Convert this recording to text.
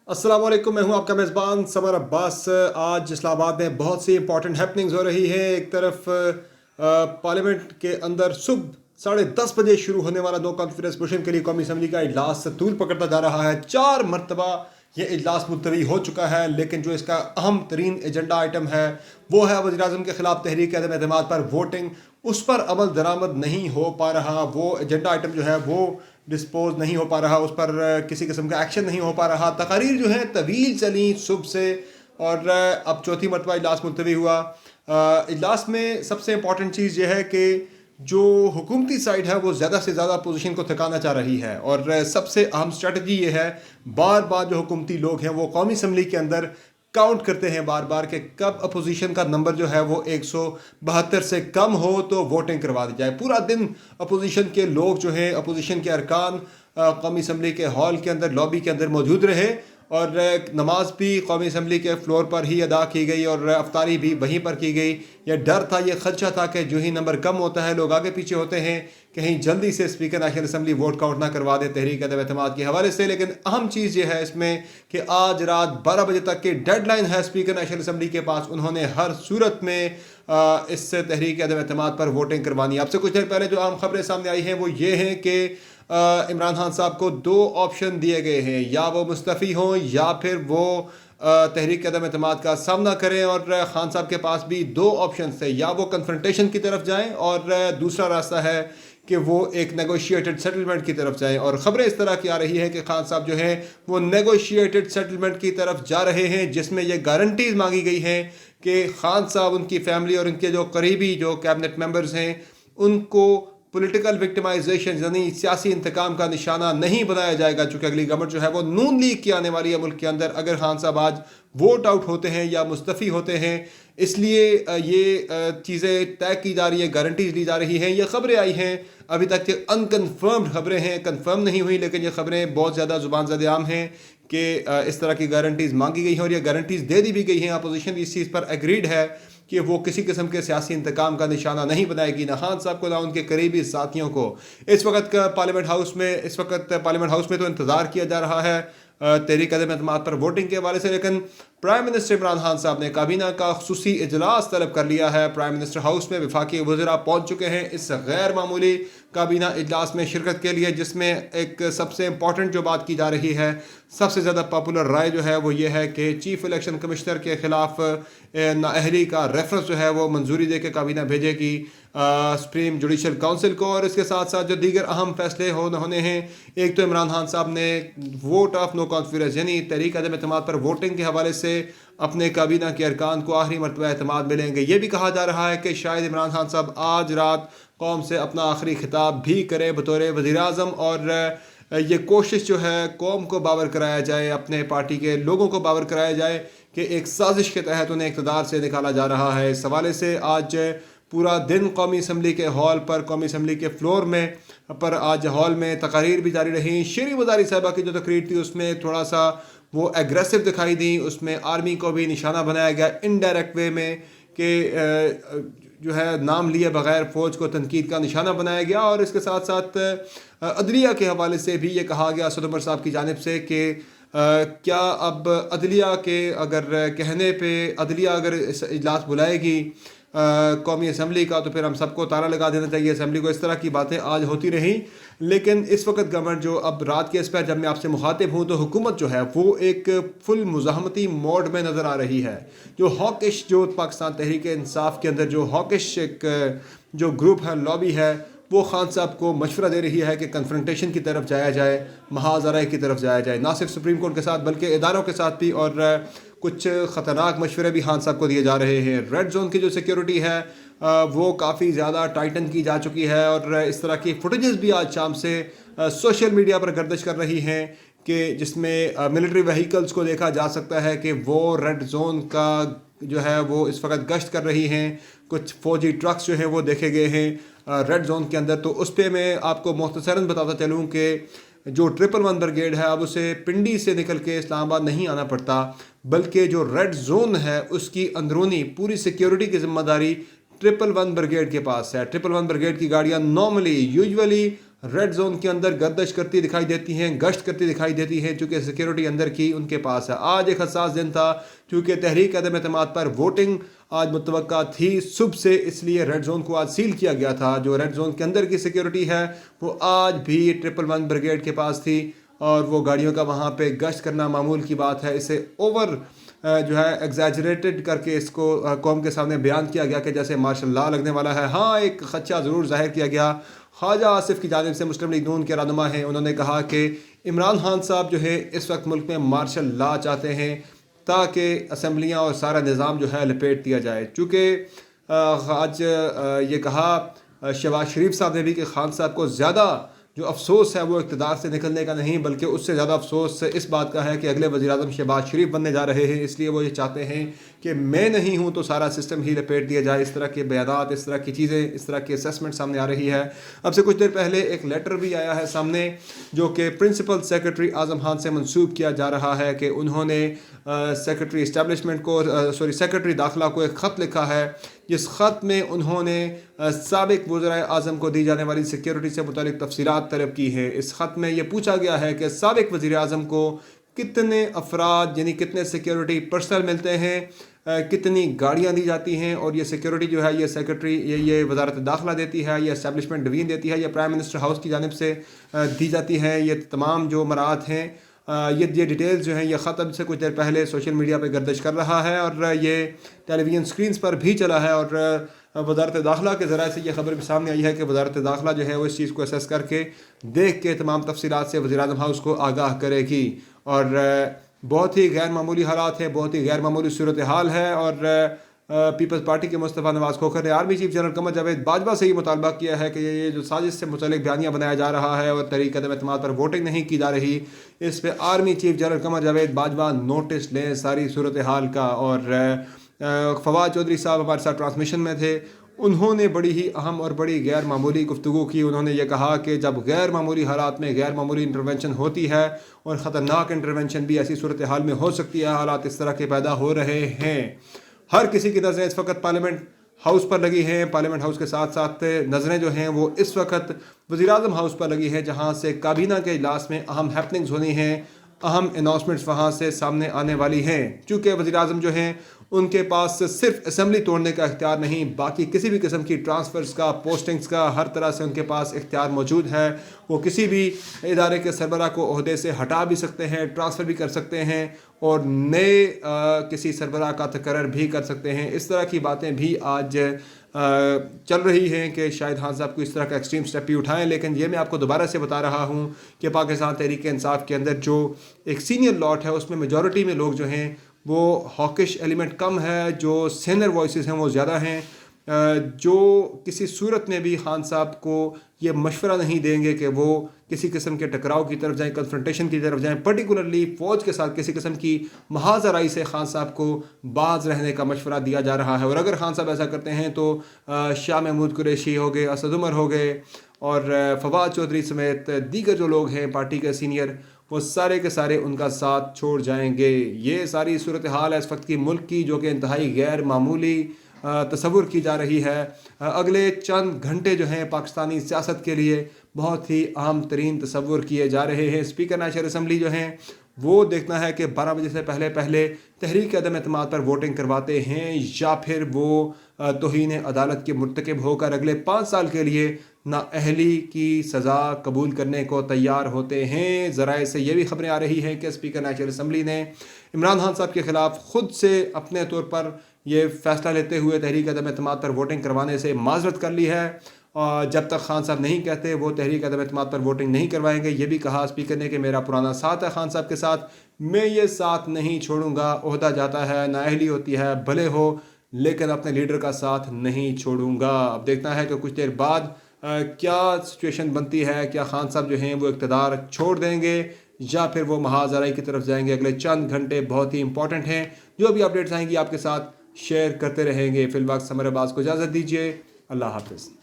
अस्सलाम वालेकुम, मैं हूं आपका मेज़बान समर अब्बास। आज इस्लामाबाद में बहुत सी इंपॉर्टेंट हैपनिंग्स हो रही हैं। एक तरफ पार्लियामेंट के अंदर सुबह 10:30 बजे शुरू होने वाला नो कॉन्फिडेंस मोशन के लिए कौमी असम्बली का इजलास तूल पकड़ता जा रहा है। 4 मरतबा ये इजलास मुलतवी हो चुका है, लेकिन जो इसका अहम तरीन एजेंडा आइटम है वो है वज़ीर-ए-आज़म के ख़िलाफ़ तहरीक अदम एतमाद पर वोटिंग। उस पर अमल दरामद नहीं हो पा रहा, वो एजेंडा आइटम जो है वो डिस्पोज नहीं हो पा रहा, उस पर किसी किस्म का एक्शन नहीं हो पा रहा। तकारीर जो है तवील चली सुबह से, और अब चौथी मरतबा इजलास मुलतवी हुआ। इजलास में सबसे इम्पॉर्टेंट चीज़ यह है कि जो हुकूमती साइड है वो ज़्यादा से ज़्यादा अपोजिशन को थकाना चाह रही है, और सबसे अहम स्ट्रेटजी ये है, बार बार जो हुकूमती लोग हैं वो कौमी असम्बली के अंदर काउंट करते हैं बार बार कि कब अपोजिशन का नंबर जो है वो 172 से कम हो तो वोटिंग करवा दी जाए। पूरा दिन अपोजिशन के लोग जो हैं, अपोजिशन के अरकान कौमी असम्बली के हॉल के अंदर, लॉबी के अंदर मौजूद रहे, और नमाज भी कौमी असम्बली के फ्लोर पर ही अदा की गई और अफ्तारी भी वहीं पर की गई। यह डर था, यह खदशा था कि जो ही नंबर कम होता है लोग आगे पीछे होते हैं, कहीं जल्दी से speaker national assembly vote count ना करवा दे तहरीक अदम एतमाद के हवाले से। लेकिन अहम चीज़ यह है इसमें कि आज रात 12 बजे तक की डेडलाइन है स्पीकर नेशनल असम्बली के पास। उन्होंने हर सूरत में इस तहरीक अदम एतमाद पर वोटिंग करवानी। आपसे कुछ देर पहले जो अहम खबरें सामने आई हैं वो ये हैं कि इमरान खान साहब को 2 ऑप्शन दिए गए हैं, या वो मुस्तफ़ी हों या फिर वो तहरीक अदम एतमाद का सामना करें। और खान साहब के पास भी 2 ऑप्शन थे, या वो कन्फ्रंटेशन की तरफ जाएं, और दूसरा रास्ता है कि वो एक नेगोशिएटेड सेटलमेंट की तरफ जाएं। और ख़बरें इस तरह की आ रही है कि खान साहब जो हैं वो नेगोशिएटेड सेटलमेंट की तरफ जा रहे हैं, जिसमें ये गारंटीज मांगी गई हैं कि खान साहब, उनकी फैमिली और उनके जो करीबी जो कैबिनेट मेंबर्स हैं उनको पॉलिटिकल विक्टिमाइजेशन यानी सियासी इंतकाम का निशाना नहीं बनाया जाएगा। चूँकि अगली गवर्नमेंट जो है वो नून लीग की आने वाली है मुल्क के अंदर। अगर खान साहब आज वोट आउट होते हैं या मुस्तफ़ी होते हैं, इसलिए ये चीज़ें तय की जा रही है, गारंटीज ली जा रही हैं। ये खबरें आई हैं, अभी तक ये अनकन्फर्म्ड खबरें हैं, कंफर्म नहीं हुई, लेकिन ये खबरें बहुत ज़्यादा ज़ुबान ज़द आम हैं कि इस तरह की गारंटीज मांगी गई हैं और ये गारंटीज दे दी भी गई हैं। अपोजिशन इस चीज़ पर एग्रीड है कि वो किसी किस्म के सियासी इंतकाम का निशाना नहीं बनाएगी, ना खान साहब को ना उनके करीबी साथियों को। इस वक्त पार्लियामेंट हाउस में तो इंतज़ार किया जा रहा है तहरीक अदम एतमाद पर वोटिंग के हवाले से, लेकिन प्राइम मिनिस्टर इमरान खान साहब ने काबीना का खुसूसी इजलास तलब कर लिया है। प्राइम मिनिस्टर हाउस में वफाकी वज़रा पहुँच चुके हैं इस गैर मामूली काबीना इजलास में शिरकत के लिए, जिसमें एक सबसे इम्पॉर्टेंट जो बात की जा रही है, सबसे ज़्यादा पॉपुलर राय जो है वो ये है कि चीफ इलेक्शन कमिश्नर के ख़िलाफ़ नाअहली का रेफरेंस जो है वो मंजूरी दे के काबीना भेजेगी सुप्रीम जुडिशल काउंसिल को। और इसके साथ साथ जो दीगर अहम फैसले होने हैं, एक तो इमरान खान साहब ने वोट ऑफ नो कॉन्फिडेंस यानी तहरीक अदम एतमाद पर वोटिंग के हवाले से अपने काबीना के अरकान को आखिरी मरतबा एतमाद मिलेंगे। ये भी कहा जा रहा है कि शायद इमरान खान साहब आज रात कौम से अपना आखिरी खिताब भी करें बतौर वज़ीर-ए-आज़म, और ये कोशिश जो है कौम को बावर कराया जाए, अपने पार्टी के लोगों को बावर कराया जाए कि एक साजिश के तहत उन्हें इक़्तिदार से निकाला जा रहा है। इस हवाले से आज पूरा दिन कौमी असम्बली के हॉल पर, कौमी असम्बली के फ्लोर में पर आज हॉल में तकारीर भी जारी रही। शेरी वज़ारी साहिबा की जो तकरीर थी उसमें थोड़ा सा वो एग्रेसिव दिखाई दी, उसमें आर्मी को भी निशाना बनाया गया इनडायरेक्ट वे में कि जो है नाम लिए बगैर फ़ौज को तनकीद का निशाना बनाया गया। और इसके साथ साथ अदलिया के हवाले से भी ये कहा गया असद उमर साहब की जानिब से कि क्या अब अदलिया के अगर कहने पे अदलिया अगर इस इजलास बुलाएगी कौमी असम्बली का, तो फिर हम सबको ताला लगा देना चाहिए असम्बली को। इस तरह की बातें आज होती रहीं, लेकिन इस वक्त गवर्नमेंट जो अब रात के इस पर जब मैं आपसे मुखातिब हूँ तो हुकूमत जो है वो एक फुल मुज़ाहमती मोड में नज़र आ रही है। जो हॉकिश जो पाकिस्तान तहरीक इंसाफ के अंदर जो हॉकिश एक जो ग्रुप है, लॉबी है, वो खान साहब को मशवरा दे रही है कि कन्फ्रंटेशन की तरफ जाया जाए, महाजरा की तरफ जाया जाए, ना सिर्फ सुप्रीम कोर्ट के साथ बल्कि इदारों के साथ भी। और कुछ ख़तरनाक मशवरे भी खान साहब को दिए जा रहे हैं। रेड जोन की जो सिक्योरिटी है वो काफ़ी ज़्यादा टाइटन की जा चुकी है, और इस तरह की फुटेजेस भी आज शाम से सोशल मीडिया पर गर्दिश कर रही हैं कि जिसमें मिलिट्री व्हीकल्स को देखा जा सकता है कि वो रेड जोन का जो है वो इस वक्त गश्त कर रही हैं। कुछ फ़ौजी ट्रक्स जो हैं वो देखे गए हैं रेड जोन के अंदर। तो उस पर मैं आपको मुख्तसरन बताता चलूँ कि जो 111 ब्रिगेड है अब उसे पिंडी से निकल के इस्लामाबाद नहीं आना पड़ता, बल्कि जो रेड जोन है उसकी अंदरूनी पूरी सिक्योरिटी की जिम्मेदारी 111 ब्रिगेड के पास है। 111 ब्रिगेड की गाड़ियाँ यूजुअली रेड जोन के अंदर गर्दिश करती दिखाई देती हैं, गश्त करती दिखाई देती हैं, चूँकि सिक्योरिटी अंदर की उनके पास है। आज एक हसास दिन था क्योंकि तहरीक अदम एतमाद पर वोटिंग आज मुतवक्का थी सुबह से, इसलिए रेड जोन को आज सील किया गया था। जो रेड जोन के अंदर की सिक्योरिटी है वो आज भी 111 ब्रिगेड के पास थी और वो गाड़ियों का वहाँ पे गश्त करना मामूल की बात है। इसे ओवर जो है एग्जैजरेटेड करके इसको कौम के सामने बयान किया गया कि जैसे मार्शल लॉ लगने वाला है। हाँ, एक खदशा ज़रूर ज़ाहिर किया गया ख्वाजा आसिफ की जानिब से, मुस्लिम लीग नून के रहनुमा हैं। उन्होंने कहा कि इमरान खान साहब जो है इस वक्त मुल्क में मार्शल लॉ चाहते हैं ताकि असम्बलियाँ और सारा निज़ाम जो है लपेट दिया जाए। चूँकि आज ये कहा शहबाज शरीफ साहब ने भी कि खान साहब को ज़्यादा जो अफसोस है वो इक़्तिदार से निकलने का नहीं, बल्कि उससे ज़्यादा अफसोस इस बात का है कि अगले वज़ीर-ए-आज़म शहबाज शरीफ बनने जा रहे हैं, इसलिए वो ये चाहते हैं कि मैं नहीं हूँ तो सारा सिस्टम ही लपेट दिया जाए। इस तरह के बयानात, इस तरह की चीज़ें, इस तरह की असेसमेंट सामने आ रही है। अब से कुछ देर पहले एक लेटर भी आया है सामने जो कि प्रिंसिपल सेक्रेटरी आज़म खान से मंसूब किया जा रहा है कि उन्होंने सेक्रेटरी इस्टेब्लिशमेंट को सेक्रेटरी दाखिला को एक ख़त लिखा है, जिस ख़त में उन्होंने साबिक़ वज़ीर आज़म को दी जाने वाली सिक्योरिटी से मुतालिक तफसीलात तलब की है। इस ख़त में ये पूछा गया है कि साबिक़ वज़ीर आज़म को कितने अफराद यानी कितने सिक्योरिटी पर्सनल मिलते हैं, कितनी गाड़ियाँ दी जाती हैं, और ये सिक्योरिटी जो है ये सेक्रेटरी ये वजारत दाखिला देती है, ये एस्टेब्लिशमेंट डिवीज़न देती है, ये प्राइम मिनिस्टर हाउस की जानिब से दी जाती है। ये तमाम जो मराहत हैं ये डिटेल्स जो हैं ये ख़त अब से कुछ देर पहले सोशल मीडिया पे गर्दिश कर रहा है और ये टेलीविज़न स्क्रीन्स पर भी चला है। और वजारत दाखिला के ज़रिए से ये खबर भी सामने आई है कि वजारत दाखिला जो है वो इस चीज़ को असेस करके देख के तमाम तफसीलात से वज़ीर-ए-आज़म हाउस को आगाह करेगी। और बहुत ही गैर मामूली हालात हैं, बहुत ही गैर मामूली सूरत हाल है। और पीपल्स पार्टी के मुस्तफ़ा नवाज़ खोखर ने army chief general Qamar Javed Bajwa से ही मुतालबा किया है कि ये जो साजिश से मुतल्लिक़ बयानिया बनाया जा रहा है और तहरीक अदम एतमाद पर वोटिंग नहीं की जा रही, इस पर army chief general Qamar Javed Bajwa notice लें सारी सूरत हाल का। और फवाद चौधरी साहब हमारे साथ ट्रांसमिशन में थे, उन्होंने बड़ी ही अहम और बड़ी गैर मामूली गुफ्तगू की। उन्होंने ये कहा कि जब गैर मामूली हालात में गैर मामूली इंटरवेंशन होती है और ख़तरनाक इंटरवेंशन भी ऐसी सूरत हाल में हो सकती है, हालात इस तरह के पैदा हो रहे हैं। हर किसी की नज़रें इस वक्त पार्लियामेंट हाउस पर लगी हैं। पार्लियामेंट हाउस के साथ साथ नज़रें जो हैं वो इस वक्त वज़ीर-ए-आज़म हाउस पर लगी हैं, जहां से काबीना के इजलास में अहम हैपनिंग्स होनी हैं, अहम अनाउंसमेंट्स वहाँ से सामने आने वाली हैं। चूँकि वज़ीर-ए-आज़म जो हैं उनके पास सिर्फ असेंबली तोड़ने का इख्तियार नहीं, बाकी किसी भी किस्म की ट्रांसफ़र्स का, पोस्टिंग्स का, हर तरह से उनके पास इख्तियार मौजूद है। वो किसी भी इदारे के सरबराह को ओहदे से हटा भी सकते हैं, ट्रांसफ़र भी कर सकते हैं और नए किसी सरबराह का तकर्रर भी कर सकते हैं। इस तरह की बातें भी आज चल रही हैं कि शायद खान साहब को इस तरह का एक्सट्रीम स्टेप भी उठाएं। लेकिन ये मैं आपको दोबारा से बता रहा हूँ कि पाकिस्तान तहरीक इंसाफ के अंदर जो एक सीनियर लॉट है उसमें मेजॉरिटी में लोग जो हैं वो हॉकिश एलिमेंट कम है, जो सीनियर वॉइसेस हैं वो ज़्यादा हैं, जो किसी सूरत में भी खान साहब को ये मशवरा नहीं देंगे कि वो किसी किस्म के टकराव की तरफ जाएं, कन्फ्रंटेशन की तरफ जाएं, पर्टिकुलरली फ़ौज के साथ किसी किस्म की महाजराई से खान साहब को बाज रहने का मशवरा दिया जा रहा है। और अगर खान साहब ऐसा करते हैं तो शाह महमूद कुरैशी हो गए, असद उमर हो गए और फवाद चौधरी समेत दीगर जो लोग हैं पार्टी के सीनियर, वो सारे के सारे उनका साथ छोड़ जाएंगे। ये सारी सूरत हाल है इस वक्त की मुल्क की, जो कि इंतहाई गैर मामूली तसव्वुर की जा रही है। अगले चंद घंटे जो हैं पाकिस्तानी सियासत के लिए बहुत ही अहम तरीन तसव्वुर किए जा रहे हैं। स्पीकर नेशनल असम्बली जो हैं वो देखना है कि 12 बजे से पहले पहले तहरीक अदम एतमाद पर वोटिंग करवाते हैं या फिर वो तौहीन अदालत के मुर्तकिब होकर अगले 5 साल के लिए नाअहली की सज़ा कबूल करने को तैयार होते हैं। ज़राए से ये भी खबरें आ रही हैं कि स्पीकर नेशनल असम्बली ने इमरान खान साहब के ख़िलाफ़ ख़ुद से अपने तौर पर ये फ़ैसला लेते हुए तहरीक अदम एतमाद पर वोटिंग करवाने से माज़रत कर ली है। और जब तक खान साहब नहीं कहते वो तहरीक अदम एतमाद पर वोटिंग नहीं करवाएंगे। ये भी कहा स्पीकर ने कि मेरा पुराना साथ है खान साहब के साथ, मैं ये साथ नहीं छोड़ूंगा। ओहदा जाता है, नाअहली होती है, भले हो, लेकिन अपने लीडर का साथ नहीं छोड़ूंगा। अब देखना है कि कुछ देर बाद क्या सिचुएशन बनती है, क्या खान साहब जो हैं वो इक़्तिदार छोड़ देंगे या फिर वो महाजराई की तरफ जाएंगे। अगले चंद घंटे बहुत ही इंपॉर्टेंट हैं। जो भी अपडेट्स आएंगी आपके साथ शेयर करते रहेंगे। फिलहाल समर अब्बास को इजाज़त दीजिए। अल्लाह हाफ़िज़।